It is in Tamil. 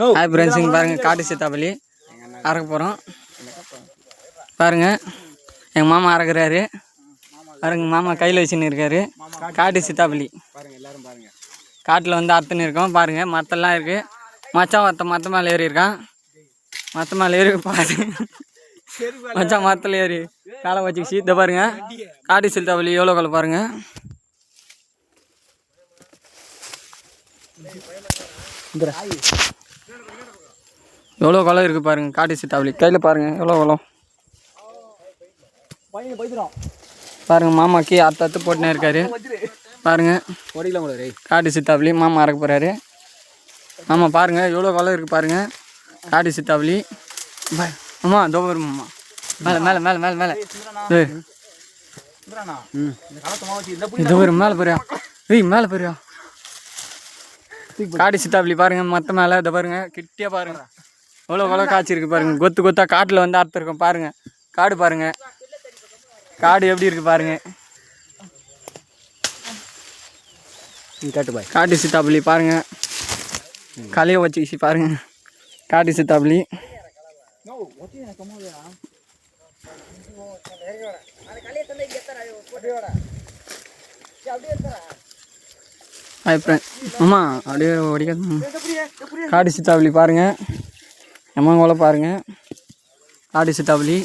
ஹாய் ஃப்ரெண்ட்ஸுங்க பாருங்கள் காட்டு சீத்தாப்பள்ளி அறக்க போகிறோம் பாருங்கள். எங்கள் மாமா அறக்குறாரு பாருங்க. மாமா கையில் வச்சுன்னு இருக்காரு காட்டு சீத்தாப்பள்ளி. காட்டில் வந்து அறுத்துன்னு இருக்கோம் பாருங்கள். மரத்தெல்லாம் இருக்குது. மச்சான் மற்ற மேலே ஏறி இருக்கான். மற்ற மேலே ஏறி பாரு மச்சான் மரத்தில் ஏறி காலை வச்சுக்கிச்சு. இதை பாருங்கள் காட்டு சீத்தாப்பள்ளி எவ்வளோ காலை பாருங்கள். எவ்வளோ குளம் இருக்குது பாருங்கள். காட்டு சீத்தாப்பள்ளி கையில் பாருங்கள் எவ்வளோ குளம் பாருங்கள். மாமாக்கு அத்து போட்டுனே இருக்காரு பாருங்கள். காட்டு சீத்தாப்பள்ளி மாமா அறக்க போகிறாரு. மாமா பாருங்கள் எவ்வளோ குளம் இருக்குது பாருங்கள். காட்டு சீத்தாப்பள்ளி அம்மா தோபர் மாமா மேலே மேலே மேலே மேலே மேலே இது ஒரு மேலே போறியா மேலே போறியா. காட்டு சீத்தாப்பள்ளி பாருங்கள். மற்ற மேலே இதை பாருங்கள் கிட்டியா பாருங்கள் எவ்வளோ குளம் காய்ச்சிருக்கு பாருங்கள். கொத்து கொத்தா காட்டில் வந்து அறுத்துருக்கோம் பாருங்கள். காடு பாருங்கள். காடு எப்படி இருக்குது பாருங்கள். காட்டு சீத்தாப்பள்ளி பாருங்கள். கலையை வச்சுக்கிச்சு பாருங்கள். காட்டு சீத்தாப்பள்ளி அம்மா அப்படியே ஒடிக்காது. காட்டு சீத்தாப்பள்ளி பாருங்கள். எம்மன் குளம் பாருங்கள். காட்டு சீத்தாப்பள்ளி